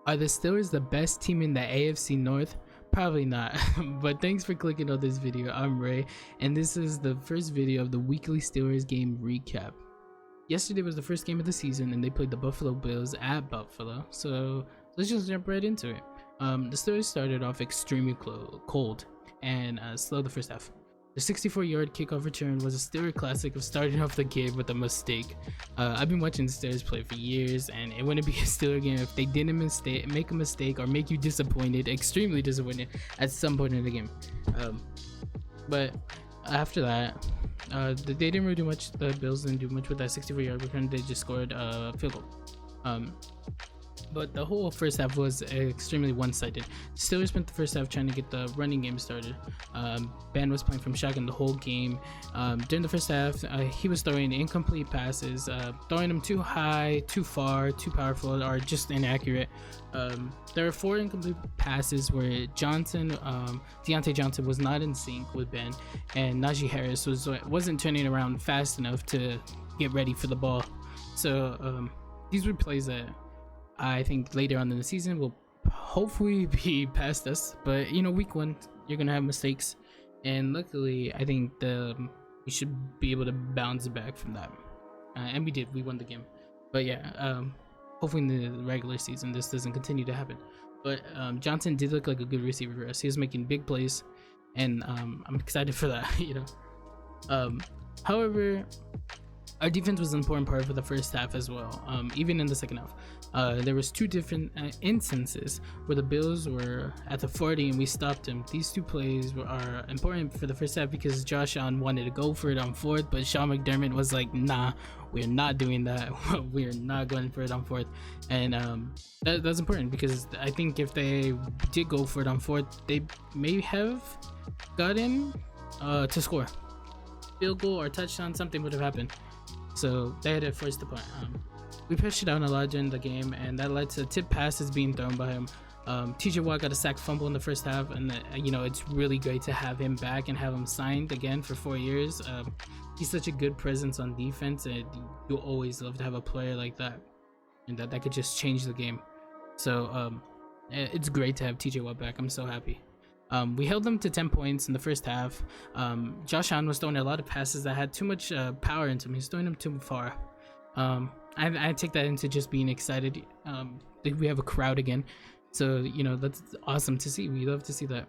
Are the Steelers the best team in the AFC North? Probably not. But thanks for clicking on this video. I'm Ray, and this is the first video of the weekly Steelers game recap. Yesterday was the first game of the season, and they played the Buffalo Bills at Buffalo. So let's just jump right into it. The Steelers started off extremely cold and slow the first half. The 64-yard kickoff return was a Steelers classic of starting off the game with a mistake. I've been watching the Steelers play for years, and it wouldn't be a Steelers game if they didn't make a mistake or make you disappointed, extremely disappointed at some point in the game. But after that, they didn't really do much. The Bills didn't do much with that 64-yard return. They just scored a field goal. But the whole first half was extremely one-sided. Steelers spent the first half trying to get the running game started. Ben was playing from shotgun the whole game. During the first half, he was throwing incomplete passes, throwing them too high, too far, too powerful, or just inaccurate. There were 4 incomplete passes where Deontay Johnson was not in sync with Ben, and Najee Harris wasn't turning around fast enough to get ready for the ball. So these were plays that I think later on in the season will hopefully be past us, but you know, week 1 you're gonna have mistakes, and luckily I think we should be able to bounce back from that, and we did. We won the game. But yeah, hopefully in the regular season this doesn't continue to happen. But Johnson did look like a good receiver for us. He was making big plays, and I'm excited for that. You know, however, our defense was an important part for the first half as well. Even in the second half, there was 2 different instances where the Bills were at the 40 and we stopped them. These 2 plays are important for the first half because Josh Allen wanted to go for it on 4th, but Sean McDermott was like, nah, we're not doing that. We're not going for it on 4th. And that's important because I think if they did go for it on 4th, they may have gotten to score. Field goal or touchdown, something would have happened. So they had to force the point. We pushed it down a lot during the game, and that led to tip passes being thrown by him. TJ Watt got a sack fumble in the first half, and you know, it's really great to have him back and have him signed again for 4 years. He's such a good presence on defense, and you always love to have a player like that, and that could just change the game. So it's great to have TJ Watt back. I'm so happy. We held them to 10 points in the first half. Josh Allen was throwing a lot of passes that had too much power into him. He's throwing them too far. I take that into just being excited. We have a crowd again, so you know, that's awesome to see. We love to see that.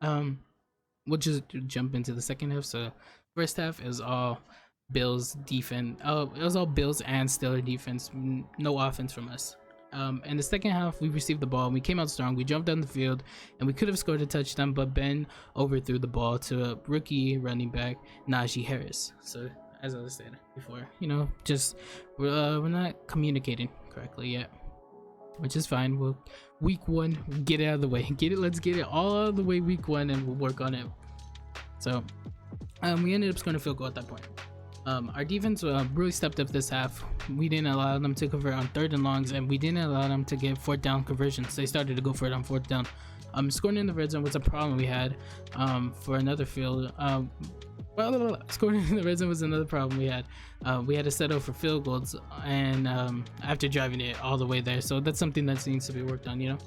We'll just jump into the second half. So first half is all Bills defense. It was all Bills and Steelers defense. No offense from us. In the second half, we received the ball and we came out strong. We jumped down the field and we could have scored a touchdown, but Ben overthrew the ball to a rookie running back, Najee Harris. So as I said before, you know, just we're not communicating correctly yet, which is fine. We'll week 1 get it out of the way. Let's get it all out of the way week 1, and we'll work on it. So we ended up scoring a field goal at that point. Our defense really stepped up this half. We didn't allow them to convert on 3rd and longs, and we didn't allow them to get 4th down conversions. They started to go for it on 4th down. Scoring in the red zone was a problem we had for another field. Scoring in the red zone was another problem we had. We had to settle for field goals, and after driving it all the way there. So that's something that needs to be worked on. You know,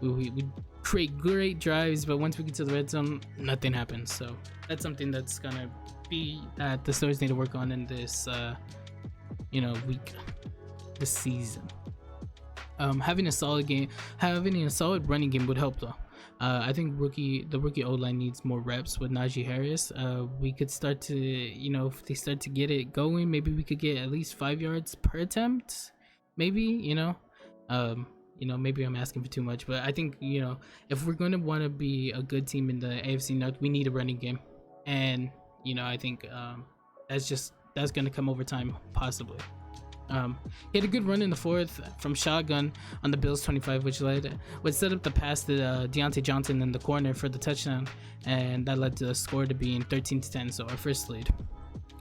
we create great drives, but once we get to the red zone, nothing happens. So that's something that's gonna be that the Steelers need to work on in this this season. Having a solid running game would help though. I think the rookie O-line needs more reps with Najee Harris. We could start to, you know, if they start to get it going, maybe we could get at least 5 yards per attempt. Maybe, you know, maybe I'm asking for too much, but I think, you know, if we're going to want to be a good team in the AFC North, we need a running game. And you know, I think that's going to come over time, possibly. He had a good run in the 4th from shotgun on the Bills 25, which set up the pass to Deontay Johnson in the corner for the touchdown, and that led to the score to being 13-10, so our first lead.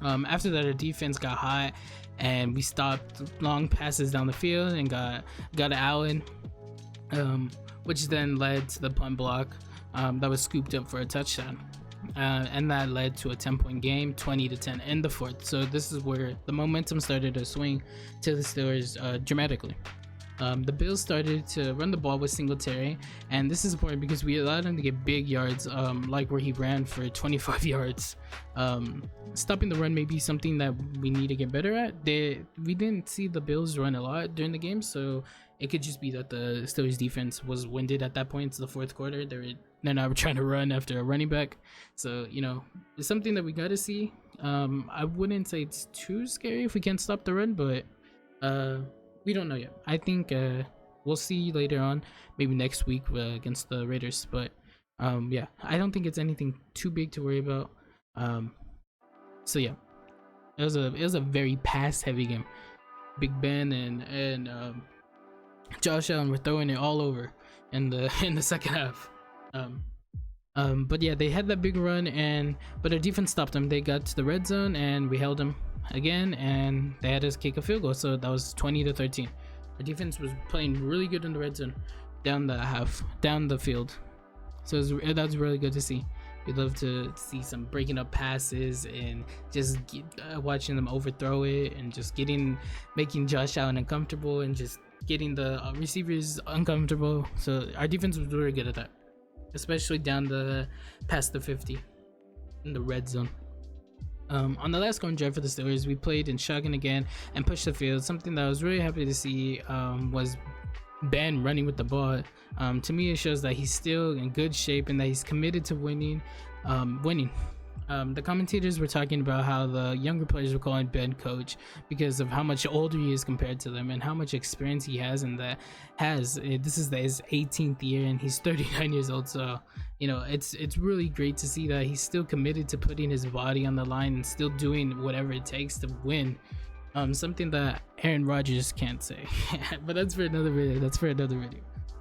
After that, our defense got hot, and we stopped long passes down the field and got Allen, which then led to the punt block that was scooped up for a touchdown. And that led to a 10-point game, 20-10 in the 4th. So this is where the momentum started to swing to the Steelers dramatically. The Bills started to run the ball with Singletary, and this is important because we allowed him to get big yards, like where he ran for 25 yards. Stopping the run may be something that we need to get better at. We didn't see the Bills run a lot during the game, so it could just be that the Steelers defense was winded at that point. It's the fourth quarter. They're not trying to run after a running back, so it's something that we got to see. I wouldn't say it's too scary if we can't stop the run, but we don't know yet. I think we'll see later on, maybe next week against the Raiders. But yeah, I don't think it's anything too big to worry about. So yeah, it was a very pass heavy game. Big Ben and Josh Allen were throwing it all over in the second half. But yeah, they had that big run, but our defense stopped them. They got to the red zone and we held them again, and they had us kick a field goal, so that was 20-13. Our defense was playing really good in the red zone, down the field. So that's really good to see. We'd love to see some breaking up passes and just watching them overthrow it, and just making Josh Allen uncomfortable and just getting the receivers uncomfortable. So our defense was really good at that, especially past the 50 in the red zone. On the last scoring drive for the Steelers, we played in shotgun again and pushed the field. Something that I was really happy to see was Ben running with the ball. To me, it shows that he's still in good shape and that he's committed to winning. The commentators were talking about how the younger players were calling Ben coach because of how much older he is compared to them and how much experience he has, and this is his 18th year and he's 39 years old. So it's really great to see that he's still committed to putting his body on the line and still doing whatever it takes to win. Something that Aaron Rodgers can't say. But that's for another video.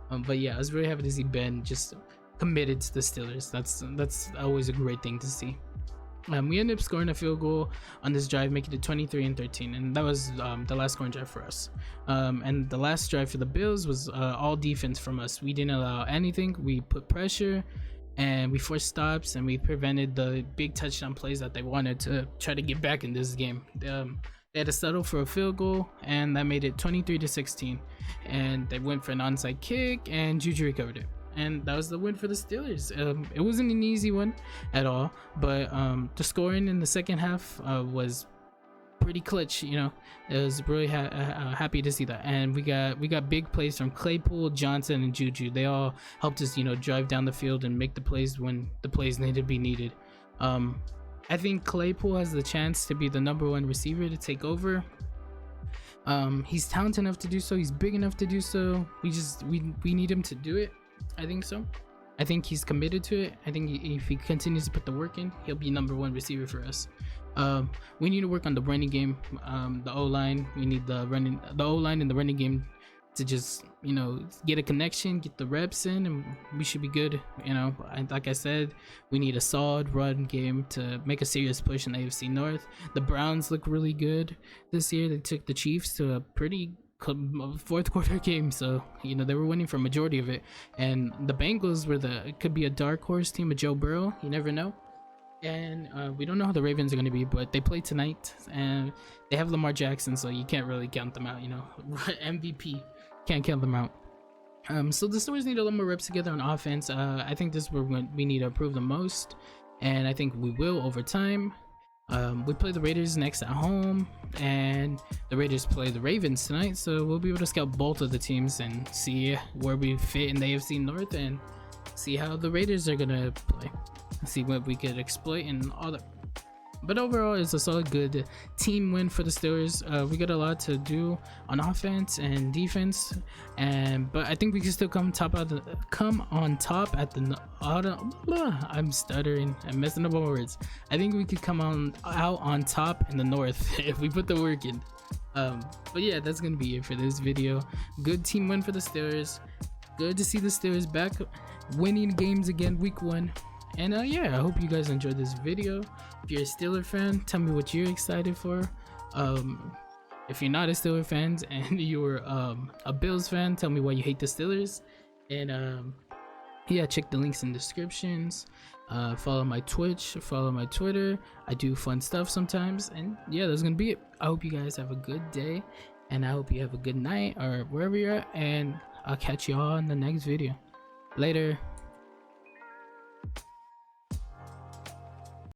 But yeah, I was really happy to see Ben just committed to the Steelers. That's always a great thing to see. We ended up scoring a field goal on this drive, making it 23-13, and that was the last scoring drive for us. And the last drive for the Bills was all defense from us. We didn't allow anything. We put pressure and we forced stops, and we prevented the big touchdown plays that they wanted to try to get back in this game. They had to settle for a field goal, and that made it 23-16, and they went for an onside kick, and Juju recovered it, and that was the win for the Steelers. It wasn't an easy one at all, but the scoring in the second half was pretty clutch. It was really happy to see that, and we got big plays from Claypool, Johnson, and Juju. They all helped us drive down the field and make the plays when the plays needed to be needed. I think Claypool has the chance to be the #1 receiver to take over. He's talented enough to do so. He's big enough to do so. We need him to do it. I think so. I think he's committed to it. I think if he continues to put the work in, he'll be #1 receiver for us. We need to work on the running game, the O-line. We need the O-line and the running game to just get a connection, get the reps in, and we should be good. And like I said, we need a solid run game to make a serious push in the AFC North. The Browns look really good this year. They took the Chiefs to a pretty fourth quarter game, so they were winning for a majority of it. And the Bengals could be a dark horse team with Joe Burrow. You never know. And we don't know how the Ravens are going to be, but they play tonight and they have Lamar Jackson, so you can't really count them out. MVP, can't count them out. So the Steelers need a little more reps together on offense. I think this is where we need to improve the most, and I think we will over time. We play the Raiders next at home, and the Raiders play the Ravens tonight, so we'll be able to scout both of the teams and see where we fit in the AFC North and see how the Raiders are gonna play, see what we could exploit and all that. But overall, it's a solid, good team win for the Steelers. We got a lot to do on offense and defense, but I think we can still come on top at the I'm stuttering. I'm messing up my words. I think we could come out on top in the North if we put the work in. But yeah, that's gonna be it for this video. Good team win for the Steelers. Good to see the Steelers back winning games again, week 1. And yeah, I hope you guys enjoyed this video. If you're a Steeler fan, tell me what you're excited for. If you're not a Steeler fan and you're a Bills fan, tell me why you hate the Steelers. And yeah, check the links in the descriptions. Follow my Twitch, follow my Twitter. I do fun stuff sometimes. And yeah, that's gonna be it. I hope you guys have a good day, and I hope you have a good night or wherever you're at, and I'll catch y'all in the next video. Later.